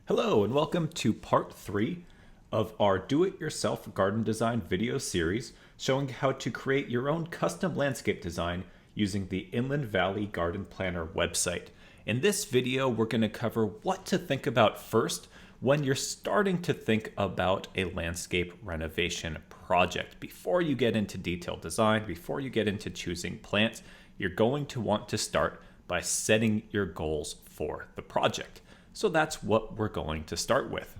Hello and welcome to part 3 of our do-it-yourself garden design video series showing how to create your own custom landscape design using the Inland Valley Garden Planner website. In this video, we're going to cover what to think about first when you're starting to think about a landscape renovation project. Before you get into detailed design, before you get into choosing plants, you're going to want to start by setting your goals for the project. So that's what we're going to start with.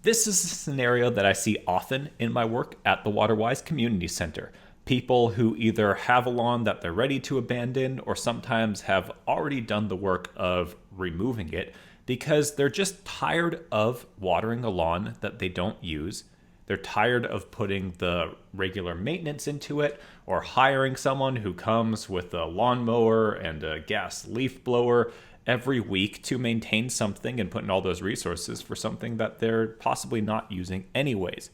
This is a scenario that I see often in my work at the Waterwise Community Center. People who either have a lawn that they're ready to abandon or sometimes have already done the work of removing it because they're just tired of watering a lawn that they don't use. They're tired of putting the regular maintenance into it or hiring someone who comes with a lawnmower and a gas leaf blower every week to maintain something and put in all those resources for something that they're possibly not using anyways.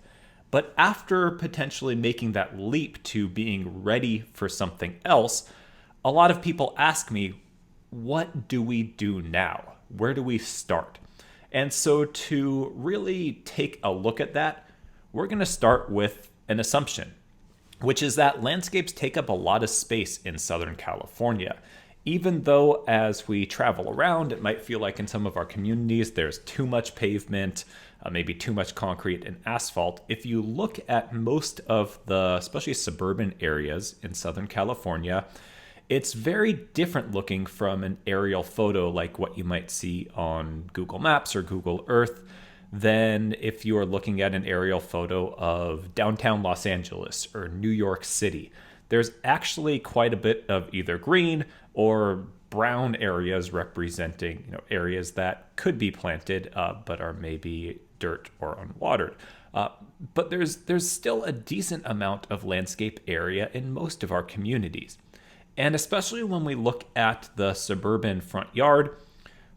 But after potentially making that leap to being ready for something else, a lot of people ask me, what do we do now? Where do we start? And so to really take a look at that, we're going to start with an assumption, which is that landscapes take up a lot of space in Southern California. Even though as we travel around, it might feel like in some of our communities there's too much pavement, maybe too much concrete and asphalt. If you look at most of the, especially suburban areas in Southern California, it's very different looking from an aerial photo like what you might see on Google Maps or Google Earth than if you are looking at an aerial photo of downtown Los Angeles or New York City. There's actually quite a bit of either green or brown areas representing areas that could be planted but are maybe dirt or unwatered. But there's still a decent amount of landscape area in most of our communities. And especially when we look at the suburban front yard,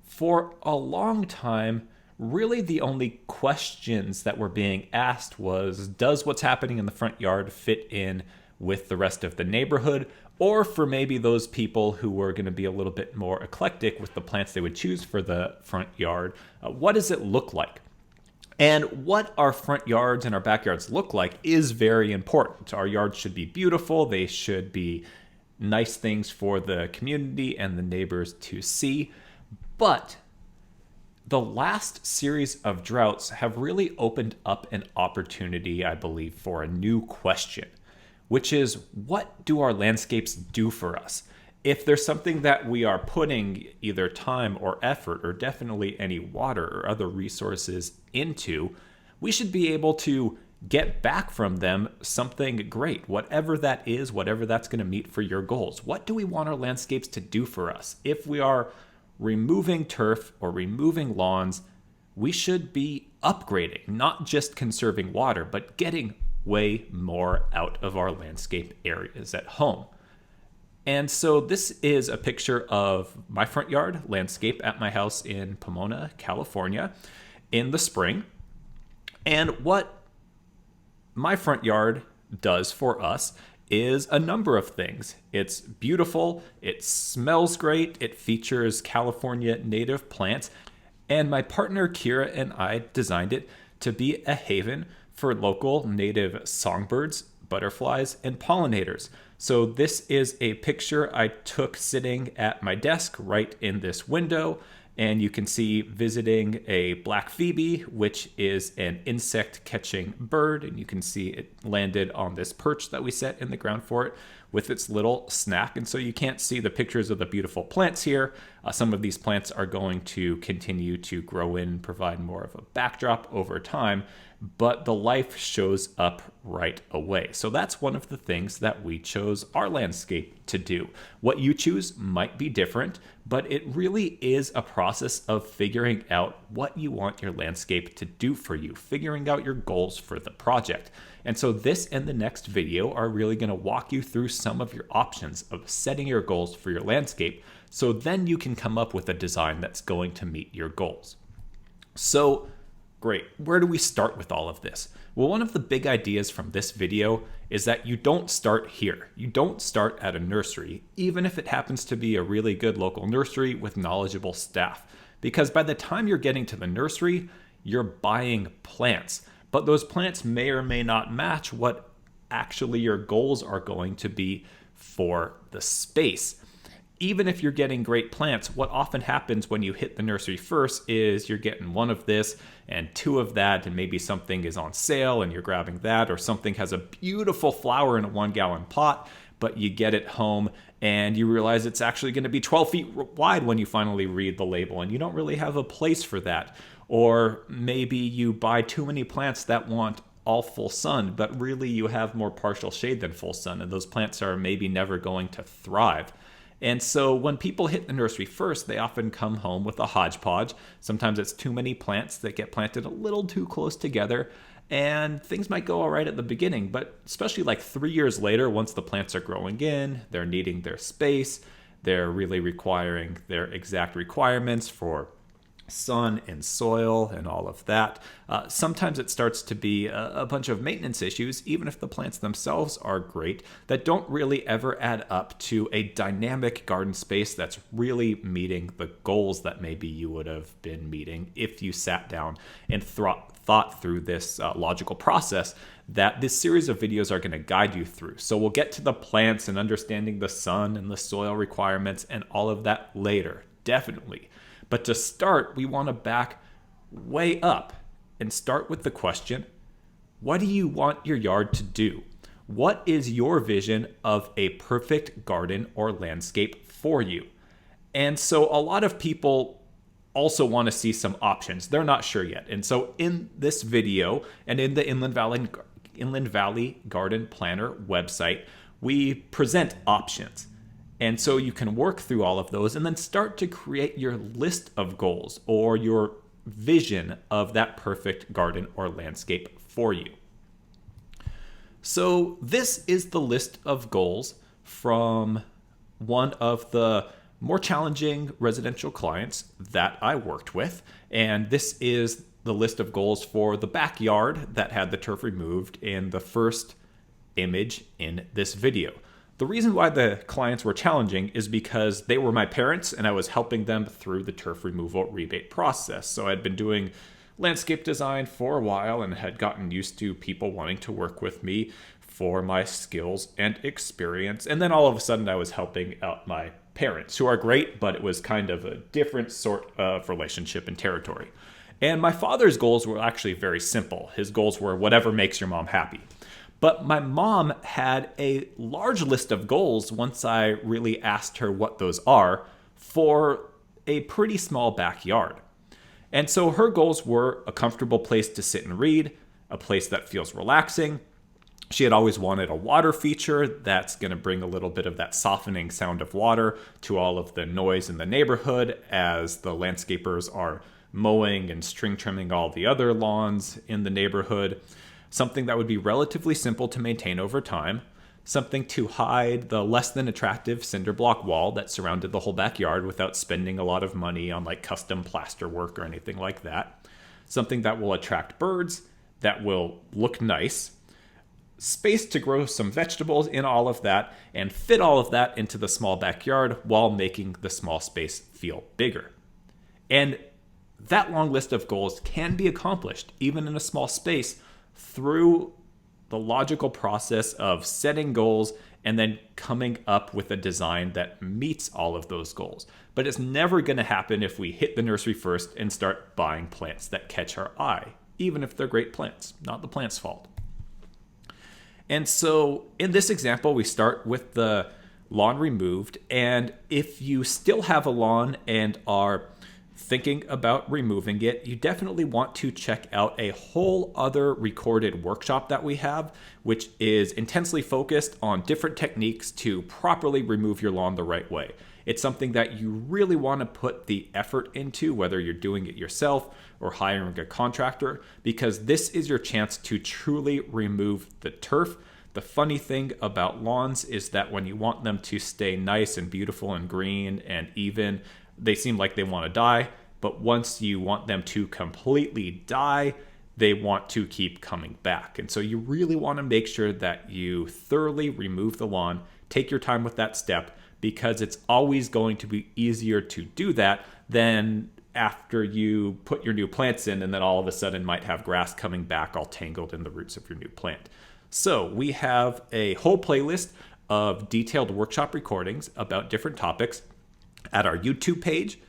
for a long time, really the only questions that were being asked was, does what's happening in the front yard fit in with the rest of the neighborhood? Or for maybe those people who were going to be a little bit more eclectic with the plants they would choose for the front yard, what does it look like? And what our front yards and our backyards look like is very important. Our yards should be beautiful. They should be nice things for the community and the neighbors to see. But the last series of droughts have really opened up an opportunity, I believe, for a new question, which is, what do our landscapes do for us? If there's something that we are putting either time or effort or definitely any water or other resources into, we should be able to get back from them something great, whatever that is, whatever that's going to meet for your goals. What do we want our landscapes to do for us? If we are removing turf or removing lawns, we should be upgrading, not just conserving water, but getting way more out of our landscape areas at home. And so this is a picture of my front yard landscape at my house in Pomona, California in the spring. And what my front yard does for us is a number of things. It's beautiful, it smells great, it features California native plants, and my partner Kira and I designed it to be a haven for local native songbirds, butterflies, and pollinators. So this is a picture I took sitting at my desk right in this window, and you can see visiting a black phoebe, which is an insect-catching bird, and you can see it landed on this perch that we set in the ground for it with its little snack. And so you can't see the pictures of the beautiful plants here. Some of these plants are going to continue to grow in, provide more of a backdrop over time, but the life shows up right away. So that's one of the things that we chose our landscape to do. What you choose might be different, but it really is a process of figuring out what you want your landscape to do for you, figuring out your goals for the project. And so this and the next video are really going to walk you through some of your options of setting your goals for your landscape, so then you can come up with a design that's going to meet your goals. So great, where do we start with all of this? Well, one of the big ideas from this video is that you don't start here. You don't start at a nursery, even if it happens to be a really good local nursery with knowledgeable staff. because by the time you're getting to the nursery, you're buying plants. But those plants may or may not match what actually your goals are going to be for the space. Even if you're getting great plants, what often happens when you hit the nursery first is you're getting one of this and two of that, and maybe something is on sale and you're grabbing that, or something has a beautiful flower in a 1-gallon pot, but you get it home and you realize it's actually going to be 12 feet wide when you finally read the label, and you don't really have a place for that. Or maybe you buy too many plants that want all full sun, but really you have more partial shade than full sun, and those plants are maybe never going to thrive. And so when people hit the nursery first, they often come home with a hodgepodge. Sometimes it's too many plants that get planted a little too close together, and things might go all right at the beginning, but especially like 3 years later, once the plants are growing in, they're needing their space, they're really requiring their exact requirements for sun and soil and all of that. Sometimes it starts to be a bunch of maintenance issues, even if the plants themselves are great, that don't really ever add up to a dynamic garden space that's really meeting the goals that maybe you would have been meeting if you sat down and thought through this logical process that this series of videos are going to guide you through. So we'll get to the plants and understanding the sun and the soil requirements and all of that later, definitely. But to start, we want to back way up and start with the question, what do you want your yard to do? What is your vision of a perfect garden or landscape for you? And so a lot of people also want to see some options. They're not sure yet. And so in this video and in the Inland Valley Garden Planner website, we present options. And so you can work through all of those and then start to create your list of goals or your vision of that perfect garden or landscape for you. So this is the list of goals from one of the more challenging residential clients that I worked with. And this is the list of goals for the backyard that had the turf removed in the first image in this video. The reason why the clients were challenging is because they were my parents and I was helping them through the turf removal rebate process. So I'd been doing landscape design for a while and had gotten used to people wanting to work with me for my skills and experience. And then all of a sudden I was helping out my parents, who are great, but it was kind of a different sort of relationship and territory. And my father's goals were actually very simple. His goals were whatever makes your mom happy. But my mom had a large list of goals once I really asked her what those are for a pretty small backyard. And so her goals were a comfortable place to sit and read, a place that feels relaxing. She had always wanted a water feature that's going to bring a little bit of that softening sound of water to all of the noise in the neighborhood as the landscapers are mowing and string trimming all the other lawns in the neighborhood. Something that would be relatively simple to maintain over time, something to hide the less than attractive cinder block wall that surrounded the whole backyard without spending a lot of money on like custom plaster work or anything like that, something that will attract birds, that will look nice, space to grow some vegetables in all of that, and fit all of that into the small backyard while making the small space feel bigger. And that long list of goals can be accomplished, even in a small space, through the logical process of setting goals and then coming up with a design that meets all of those goals. But it's never going to happen if we hit the nursery first and start buying plants that catch our eye, even if they're great plants, not the plant's fault. And so in this example, we start with the lawn removed. And if you still have a lawn and are thinking about removing it, you definitely want to check out a whole other recorded workshop that we have, which is intensely focused on different techniques to properly remove your lawn the right way. It's something that you really want to put the effort into, whether you're doing it yourself or hiring a contractor, because this is your chance to truly remove the turf. The funny thing about lawns is that when you want them to stay nice and beautiful and green and even, they seem like they want to die, but once you want them to completely die, they want to keep coming back. And so you really want to make sure that you thoroughly remove the lawn, take your time with that step, because it's always going to be easier to do that than after you put your new plants in, and then all of a sudden might have grass coming back all tangled in the roots of your new plant. So we have a whole playlist of detailed workshop recordings about different topics at our YouTube page,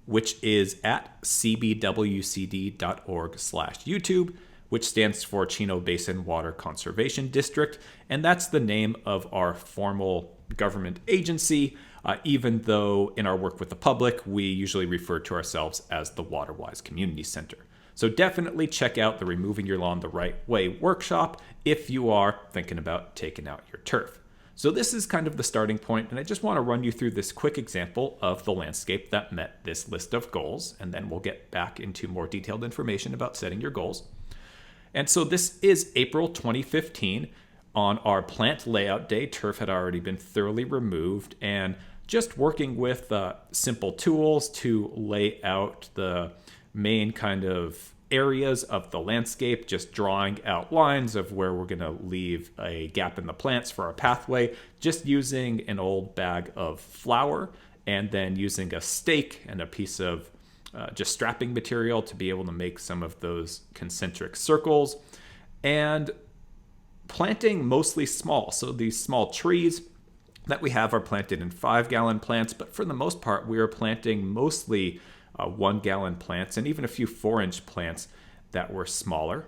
which is at cbwcd.org/YouTube, which stands for Chino Basin Water Conservation District. And that's the name of our formal government agency, even though in our work with the public, we usually refer to ourselves as the WaterWise Community Center. So definitely check out the Removing Your Lawn the Right Way workshop if you are thinking about taking out your turf. So this is kind of the starting point, and I just want to run you through this quick example of the landscape that met this list of goals, and then we'll get back into more detailed information about setting your goals. And so this is April 2015. On our plant layout day, turf had already been thoroughly removed, and just working with simple tools to lay out the main kind of areas of the landscape, just drawing out lines of where we're going to leave a gap in the plants for our pathway, just using an old bag of flour and then using a stake and a piece of just strapping material to be able to make some of those concentric circles, and planting mostly small. So these small trees that we have are planted in 5-gallon plants, but for the most part, we are planting mostly 1-gallon plants and even a few 4-inch plants that were smaller.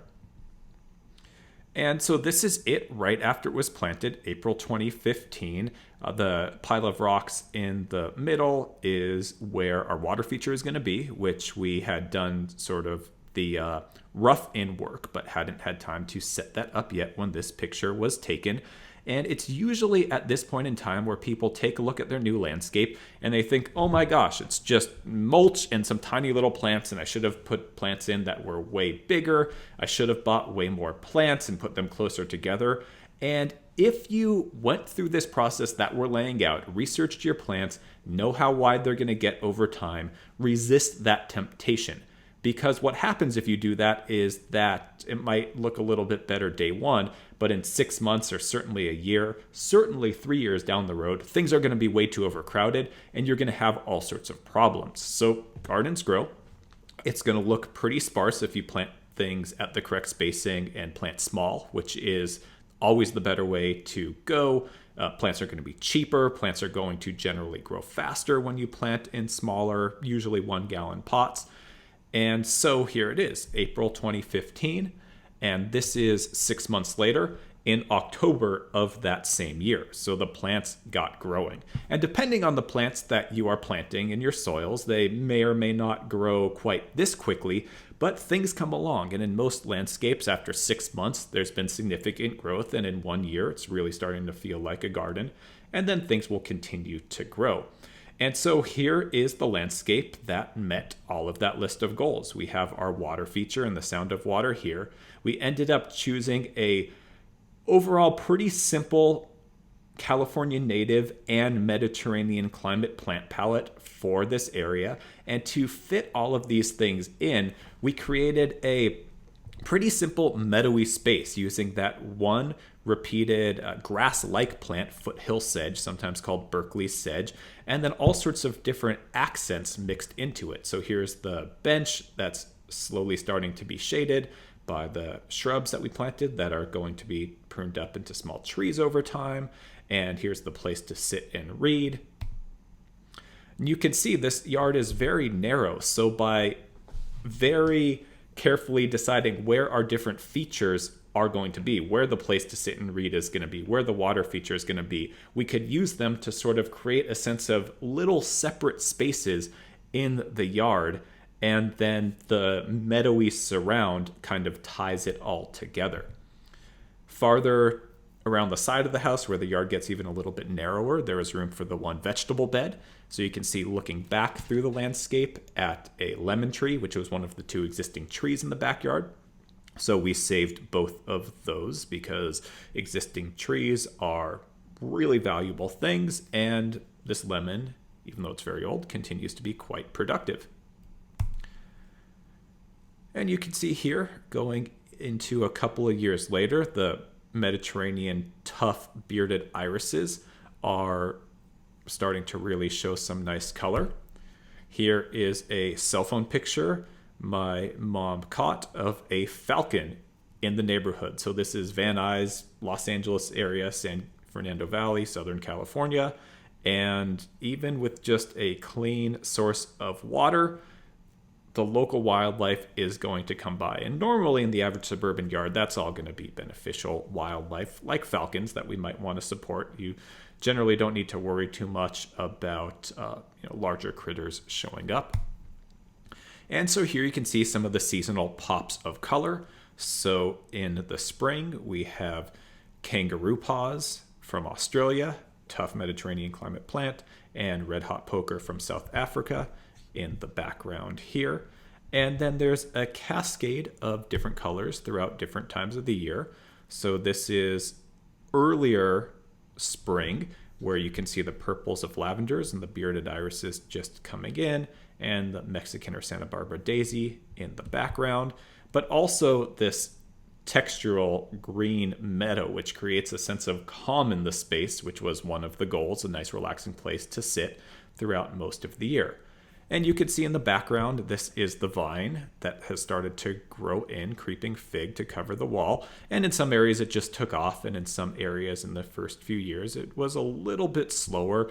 And so this is it right after it was planted, April 2015. The pile of rocks in the middle is where our water feature is going to be, which we had done sort of the rough-in work, but hadn't had time to set that up yet when this picture was taken. And it's usually at this point in time where people take a look at their new landscape and they think, oh my gosh, it's just mulch and some tiny little plants, and I should have put plants in that were way bigger. I should have bought way more plants and put them closer together. And if you went through this process that we're laying out, researched your plants, know how wide they're going to get over time, resist that temptation. Because what happens if you do that is that it might look a little bit better day one, but in 6 months or certainly a year, certainly 3 years down the road, things are going to be way too overcrowded and you're going to have all sorts of problems. So gardens grow. It's going to look pretty sparse if you plant things at the correct spacing and plant small, which is always the better way to go. Plants are going to be cheaper. Plants are going to generally grow faster when you plant in smaller, usually 1-gallon pots. And so here it is, April 2015, and this is 6 months later in October of that same year. So the plants got growing. And depending on the plants that you are planting in your soils, they may or may not grow quite this quickly, but things come along. And in most landscapes, after 6 months, there's been significant growth, and in 1 year, it's really starting to feel like a garden. And then things will continue to grow. And so here is the landscape that met all of that list of goals. We have our water feature and the sound of water here. We ended up choosing a overall pretty simple California native and Mediterranean climate plant palette for this area. And to fit all of these things in, we created a pretty simple meadowy space using that one repeated grass-like plant, foothill sedge, sometimes called Berkeley sedge, and then all sorts of different accents mixed into it. So here's the bench that's slowly starting to be shaded by the shrubs that we planted that are going to be pruned up into small trees over time. And here's the place to sit and read. And you can see this yard is very narrow. So by very carefully deciding where our different features are going to be, where the place to sit and read is going to be, where the water feature is going to be, we could use them to sort of create a sense of little separate spaces in the yard, and then the meadowy surround kind of ties it all together. Farther around the side of the house, where the yard gets even a little bit narrower, there is room for the one vegetable bed. So you can see looking back through the landscape at a lemon tree, which was one of the 2 existing trees in the backyard. So we saved both of those because existing trees are really valuable things, and this lemon, even though it's very old, continues to be quite productive. And you can see here, going into a couple of years later, the Mediterranean tough bearded irises are starting to really show some nice color. Here is a cell phone picture my mom caught of a falcon in the neighborhood. So this is Van Nuys, Los Angeles area, San Fernando Valley, Southern California. And even with just a clean source of water, the local wildlife is going to come by. And normally in the average suburban yard, that's all going to be beneficial wildlife, like falcons that we might want to support. You generally don't need to worry too much about larger critters showing up. And so here you can see some of the seasonal pops of color. So in the spring, we have kangaroo paws from Australia, tough Mediterranean climate plant, and red hot poker from South Africa in the background here. And then there's a cascade of different colors throughout different times of the year. So this is earlier spring, where you can see the purples of lavenders and the bearded irises just coming in, and the Mexican or Santa Barbara daisy in the background, but also this textural green meadow, which creates a sense of calm in the space, which was one of the goals, a nice relaxing place to sit throughout most of the year. And you can see in the background, this is the vine that has started to grow in, creeping fig to cover the wall. And in some areas it just took off, and in some areas in the first few years it was a little bit slower.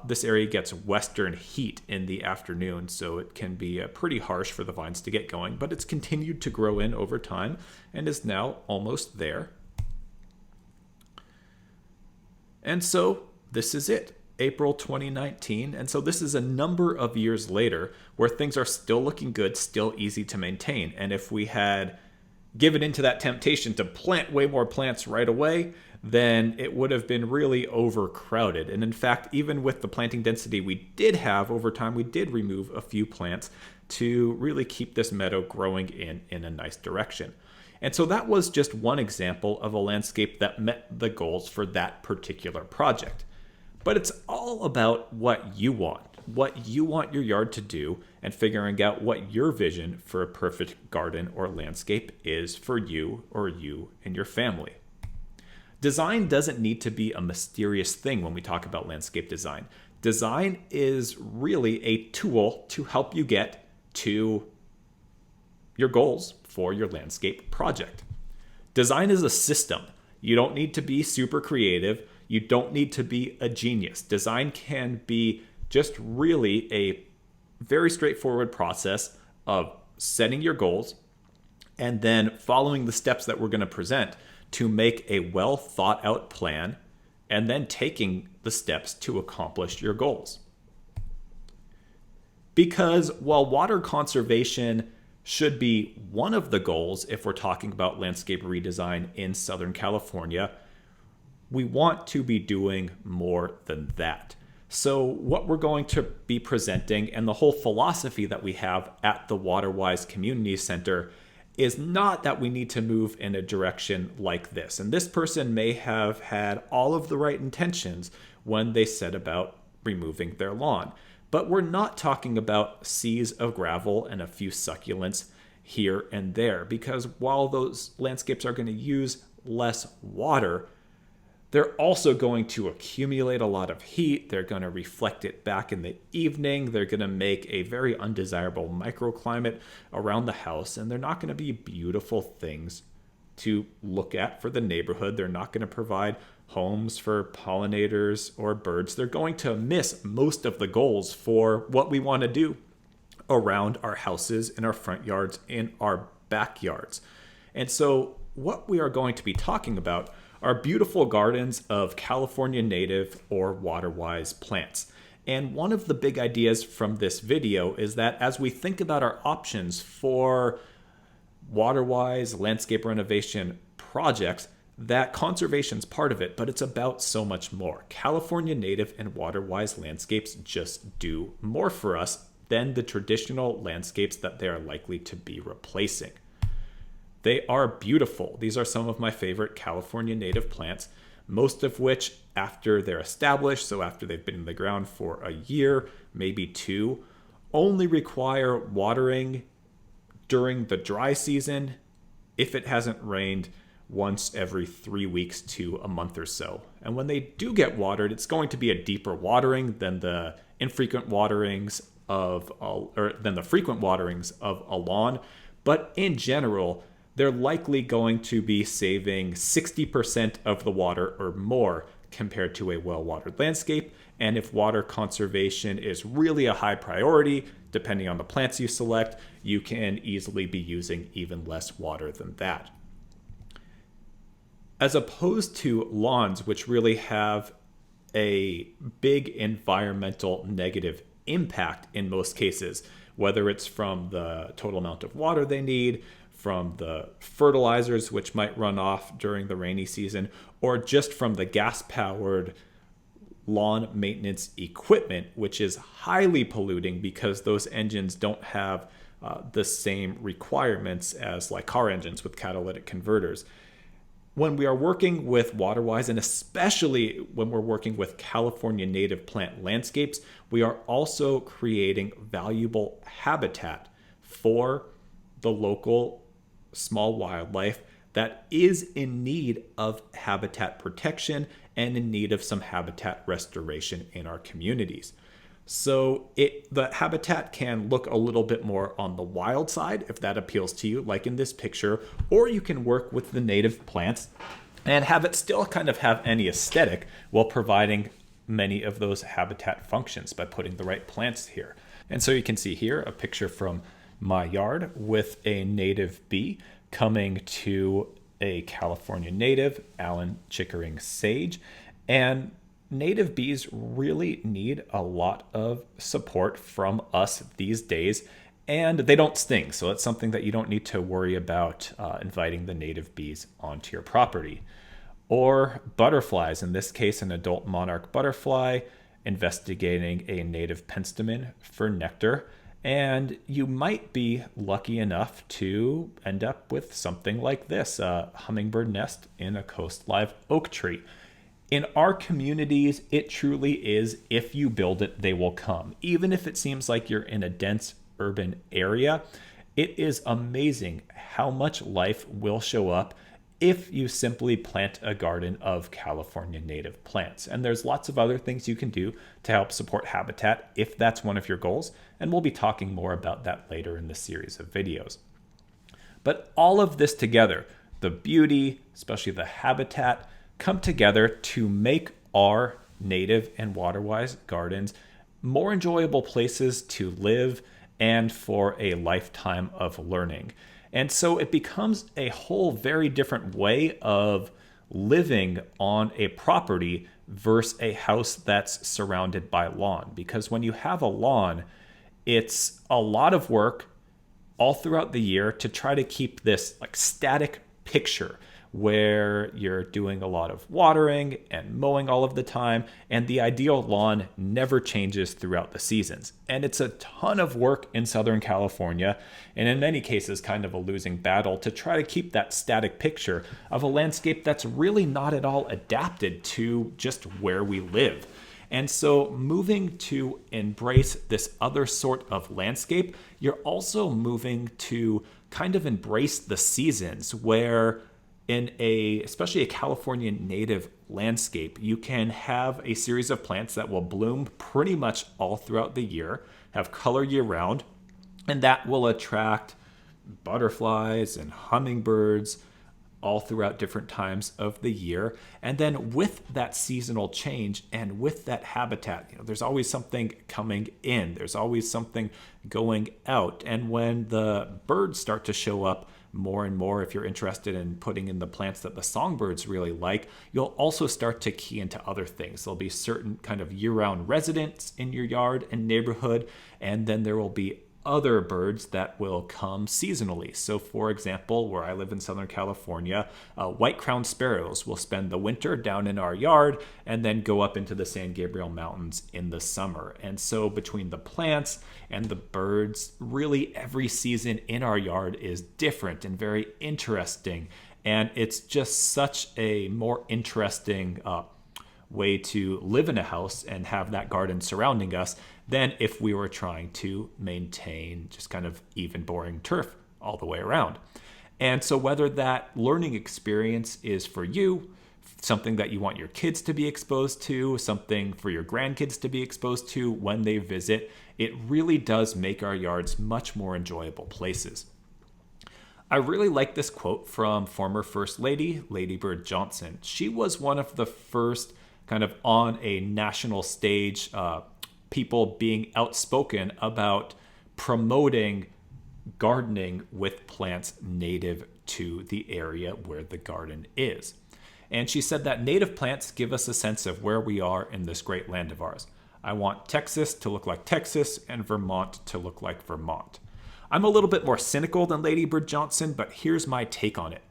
This area gets western heat in the afternoon, so it can be pretty harsh for the vines to get going, but it's continued to grow in over time and is now almost there. And so this is it. April 2019. And so this is a number of years later where things are still looking good, still easy to maintain. And if we had given into that temptation to plant way more plants right away, then it would have been really overcrowded. And in fact, even with the planting density we did have over time, we did remove a few plants to really keep this meadow growing in a nice direction. And so that was just one example of a landscape that met the goals for that particular project. But it's all about what you want your yard to do, and figuring out what your vision for a perfect garden or landscape is for you or you and your family. Design doesn't need to be a mysterious thing when we talk about landscape design. Design is really a tool to help you get to your goals for your landscape project. Design is a system. You don't need to be super creative. You don't need to be a genius. Design can be just really a very straightforward process of setting your goals and then following the steps that we're going to present to make a well thought out plan, and then taking the steps to accomplish your goals. Because while water conservation should be one of the goals if we're talking about landscape redesign in Southern California, we want to be doing more than that. So what we're going to be presenting, and the whole philosophy that we have at the WaterWise Community Center, is not that we need to move in a direction like this. And this person may have had all of the right intentions when they set about removing their lawn. But we're not talking about seas of gravel and a few succulents here and there, because while those landscapes are going to use less water, they're also going to accumulate a lot of heat. They're going to reflect it back in the evening. They're going to make a very undesirable microclimate around the house, and they're not going to be beautiful things to look at for the neighborhood. They're not going to provide homes for pollinators or birds. They're going to miss most of the goals for what we want to do around our houses, in our front yards, in our backyards. And so what we are going to be talking about are beautiful gardens of California native or WaterWise plants. And one of the big ideas from this video is that as we think about our options for WaterWise landscape renovation projects, that conservation's part of it, but it's about so much more. California native and WaterWise landscapes just do more for us than the traditional landscapes that they are likely to be replacing. They are beautiful. These are some of my favorite California native plants, most of which, after they're established, so after they've been in the ground for a year, maybe two, only require watering during the dry season if it hasn't rained once every 3 weeks to a month or so. And when they do get watered, it's going to be a deeper watering than the infrequent waterings or than the frequent waterings of a lawn. But in general, they're likely going to be saving 60% of the water or more compared to a well-watered landscape. And if water conservation is really a high priority, depending on the plants you select, you can easily be using even less water than that. As opposed to lawns, which really have a big environmental negative impact in most cases, whether it's from the total amount of water they need, from the fertilizers which might run off during the rainy season, or just from the gas-powered lawn maintenance equipment, which is highly polluting because those engines don't have the same requirements as like car engines with catalytic converters. When we are working with water-wise, and especially when we're working with California native plant landscapes, we are also creating valuable habitat for the local small wildlife that is in need of habitat protection and in need of some habitat restoration in our communities. So the habitat can look a little bit more on the wild side if that appeals to you, like in this picture, or you can work with the native plants and have it still kind of have any aesthetic while providing many of those habitat functions by putting the right plants here. And so you can see here a picture from my yard with a native bee coming to a California native, Allen Chickering sage. And native bees really need a lot of support from us these days, and they don't sting. So it's something that you don't need to worry about inviting the native bees onto your property. Or butterflies, in this case, an adult monarch butterfly investigating a native penstemon for nectar. And you might be lucky enough to end up with something like this, a hummingbird nest in a coast live oak tree. In our communities, it truly is, if you build it, they will come. Even if it seems like you're in a dense urban area, it is amazing how much life will show up if you simply plant a garden of California native plants. And there's lots of other things you can do to help support habitat if that's one of your goals. And we'll be talking more about that later in the series of videos. But all of this together, the beauty, especially the habitat, come together to make our native and water-wise gardens more enjoyable places to live and for a lifetime of learning. And so it becomes a whole very different way of living on a property versus a house that's surrounded by lawn. Because when you have a lawn, it's a lot of work all throughout the year to try to keep this like static picture where you're doing a lot of watering and mowing all of the time, and the ideal lawn never changes throughout the seasons. And it's a ton of work in Southern California, and in many cases kind of a losing battle to try to keep that static picture of a landscape that's really not at all adapted to just where we live. And so moving to embrace this other sort of landscape, you're also moving to kind of embrace the seasons where especially a California native landscape, you can have a series of plants that will bloom pretty much all throughout the year, have color year round, and that will attract butterflies and hummingbirds all throughout different times of the year. And then with that seasonal change and with that habitat, there's always something coming in, there's always something going out. And when the birds start to show up more and more, if you're interested in putting in the plants that the songbirds really like, you'll also start to key into other things. There'll be certain kind of year-round residents in your yard and neighborhood, and then there will be other birds that will come seasonally. So for example, where I live in Southern California, white-crowned sparrows will spend the winter down in our yard and then go up into the San Gabriel Mountains in the summer. And so between the plants and the birds, really every season in our yard is different and very interesting. And it's just such a more interesting way to live in a house and have that garden surrounding us than if we were trying to maintain just kind of even boring turf all the way around. And so whether that learning experience is for you, something that you want your kids to be exposed to, something for your grandkids to be exposed to when they visit. It really does make our yards much more enjoyable places. I really like this quote from former First Lady, Lady Bird Johnson. She was one of the first kind of on a national stage people being outspoken about promoting gardening with plants native to the area where the garden is. And she said that native plants give us a sense of where we are in this great land of ours. I want Texas to look like Texas and Vermont to look like Vermont. I'm a little bit more cynical than Lady Bird Johnson, but here's my take on it.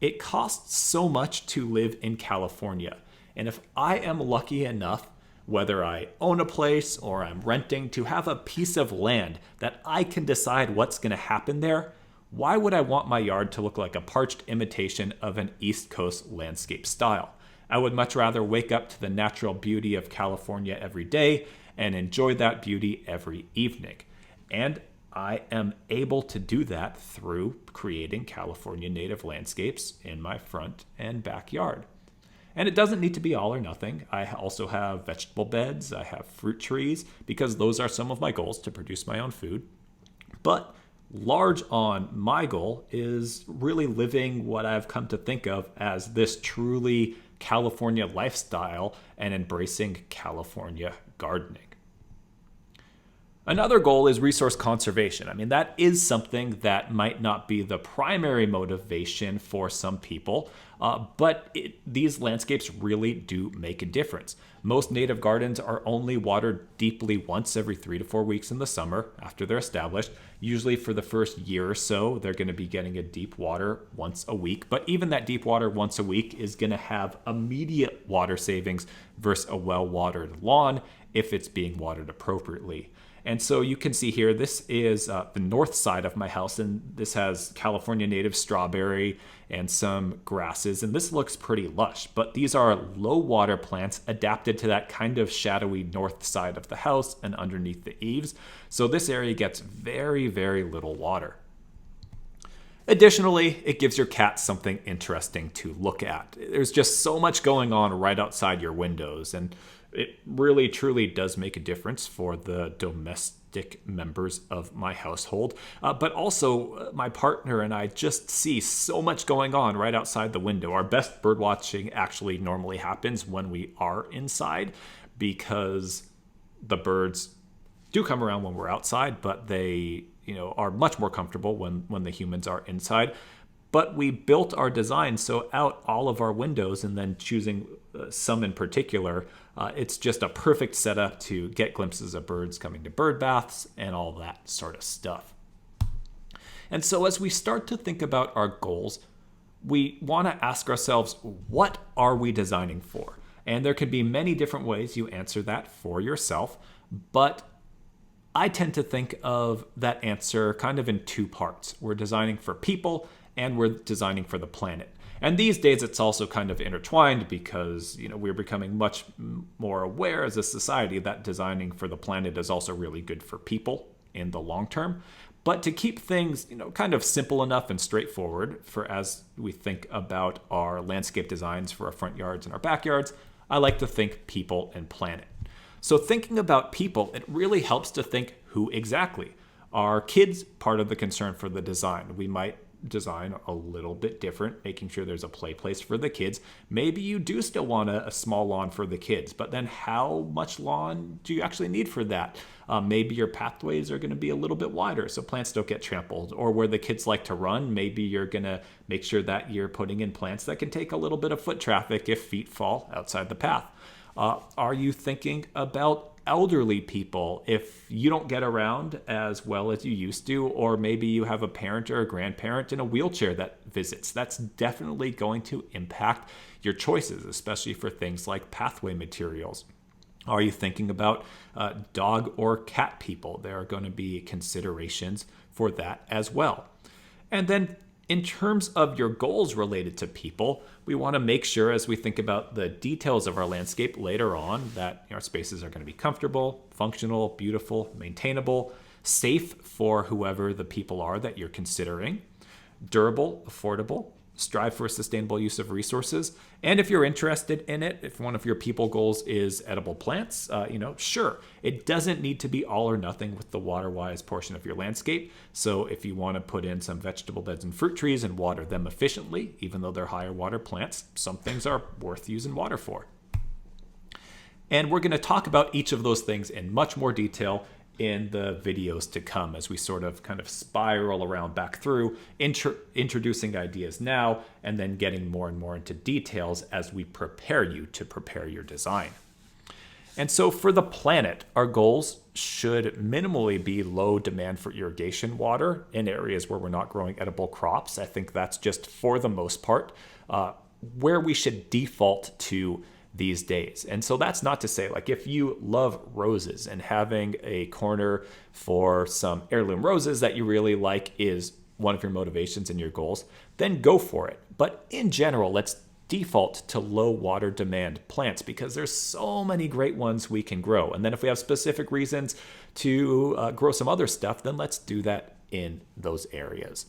It costs so much to live in California. And if I am lucky enough, whether I own a place or I'm renting, to have a piece of land that I can decide what's going to happen there, why would I want my yard to look like a parched imitation of an East Coast landscape style? I would much rather wake up to the natural beauty of California every day and enjoy that beauty every evening. And I am able to do that through creating California native landscapes in my front and backyard. And it doesn't need to be all or nothing. I also have vegetable beds, I have fruit trees, because those are some of my goals to produce my own food. But large on my goal is really living what I've come to think of as this truly California lifestyle and embracing California gardening. Another goal is resource conservation. I mean, that is something that might not be the primary motivation for some people, but these landscapes really do make a difference. Most native gardens are only watered deeply once every 3 to 4 weeks in the summer after they're established. Usually for the first year or so, they're going to be getting a deep water once a week. But even that deep water once a week is going to have immediate water savings versus a well-watered lawn if it's being watered appropriately. And so you can see here, this is the north side of my house, and this has California native strawberry and some grasses, and this looks pretty lush. But these are low water plants adapted to that kind of shadowy north side of the house and underneath the eaves. So this area gets very, very little water. Additionally, it gives your cat something interesting to look at. There's just so much going on right outside your windows, and it really, truly does make a difference for the domestic members of my household. But also, my partner and I just see so much going on right outside the window. Our best bird watching actually normally happens when we are inside, because the birds do come around when we're outside, but they are much more comfortable when the humans are inside. But we built our design so out all of our windows, and then choosing some in particular, it's just a perfect setup to get glimpses of birds coming to bird baths and all that sort of stuff. And so as we start to think about our goals, we want to ask ourselves, what are we designing for? And there can be many different ways you answer that for yourself, but I tend to think of that answer kind of in two parts. We're designing for people, and we're designing for the planet. And these days it's also kind of intertwined, because we're becoming much more aware as a society that designing for the planet is also really good for people in the long term. But to keep things kind of simple enough and straightforward for as we think about our landscape designs for our front yards and our backyards, I like to think people and planet. So thinking about people, it really helps to think who exactly. Are kids part of the concern for the design? We might design a little bit different, making sure there's a play place for the kids. Maybe you do still want a small lawn for the kids, but then how much lawn do you actually need for that? Maybe your pathways are going to be a little bit wider so plants don't get trampled. Or where the kids like to run, maybe you're going to make sure that you're putting in plants that can take a little bit of foot traffic if feet fall outside the path. Are you thinking about elderly people if you don't get around as well as you used to, or maybe you have a parent or a grandparent in a wheelchair that visits? That's definitely going to impact your choices, especially for things like pathway materials. Are you thinking about dog or cat people? There are going to be considerations for that as well. And then in terms of your goals related to people, we want to make sure as we think about the details of our landscape later on that our spaces are going to be comfortable, functional, beautiful, maintainable, safe for whoever the people are that you're considering, durable, affordable, strive for a sustainable use of resources. And if you're interested in it, if one of your people goals is edible plants, sure, it doesn't need to be all or nothing with the water-wise portion of your landscape. So if you want to put in some vegetable beds and fruit trees and water them efficiently, even though they're higher water plants, some things are worth using water for. And we're going to talk about each of those things in much more detail in the videos to come as we sort of kind of spiral around back through, introducing ideas now, and then getting more and more into details as we prepare you to prepare your design. And so for the planet, our goals should minimally be low demand for irrigation water in areas where we're not growing edible crops. I think that's just for the most part where we should default to these days. And so that's not to say, like, if you love roses and having a corner for some heirloom roses that you really like is one of your motivations and your goals, then go for it. But in general, let's default to low water demand plants because there's so many great ones we can grow. And then if we have specific reasons to grow some other stuff, then let's do that in those areas.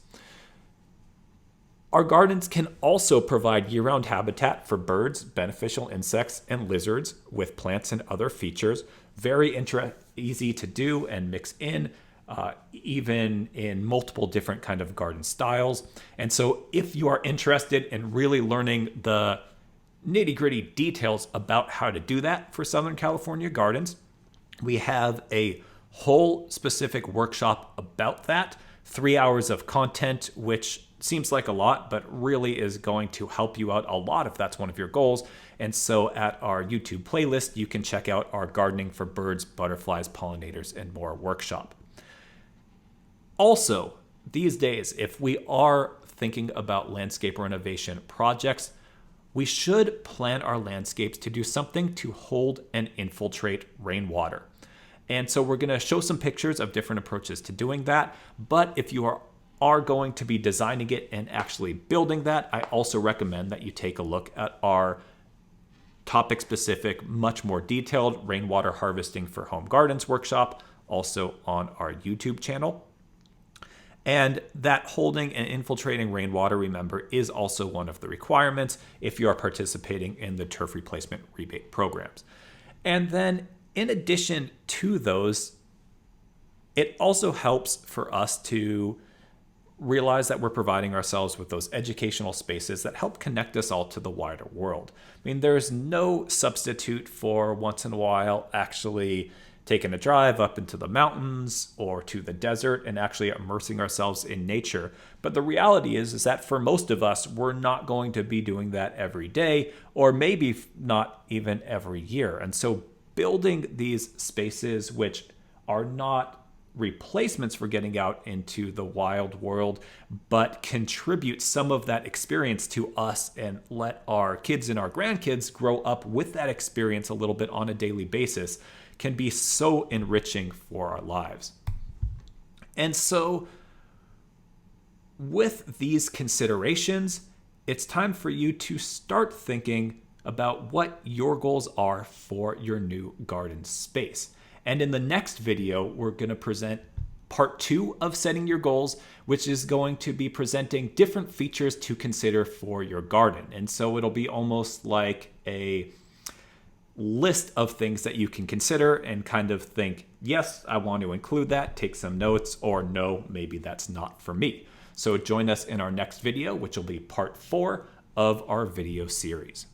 Our gardens can also provide year-round habitat for birds, beneficial insects, and lizards with plants and other features. Very easy to do and mix in, even in multiple different kind of garden styles. And so if you are interested in really learning the nitty-gritty details about how to do that for Southern California gardens, we have a whole specific workshop about that, 3 hours of content, which seems like a lot, but really is going to help you out a lot if that's one of your goals. And so at our YouTube playlist, you can check out our Gardening for Birds, Butterflies, Pollinators, and More workshop. Also, these days, if we are thinking about landscape renovation projects, we should plan our landscapes to do something to hold and infiltrate rainwater. And so we're going to show some pictures of different approaches to doing that. But if you are going to be designing it and actually building that, I also recommend that you take a look at our topic-specific, much more detailed rainwater harvesting for home gardens workshop, also on our YouTube channel. And that holding and infiltrating rainwater, remember, is also one of the requirements if you are participating in the turf replacement rebate programs. And then in addition to those, it also helps for us to realize that we're providing ourselves with those educational spaces that help connect us all to the wider world. I mean, there's no substitute for once in a while actually taking a drive up into the mountains or to the desert and actually immersing ourselves in nature. But the reality is that for most of us, we're not going to be doing that every day, or maybe not even every year. And so building these spaces, which are not replacements for getting out into the wild world, but contribute some of that experience to us and let our kids and our grandkids grow up with that experience a little bit on a daily basis, can be so enriching for our lives. And so with these considerations, it's time for you to start thinking about what your goals are for your new garden space. And in the next video, we're going to present part 2 of setting your goals, which is going to be presenting different features to consider for your garden. And so it'll be almost like a list of things that you can consider and kind of think, yes, I want to include that, take some notes, or no, maybe that's not for me. So join us in our next video, which will be part 4 of our video series.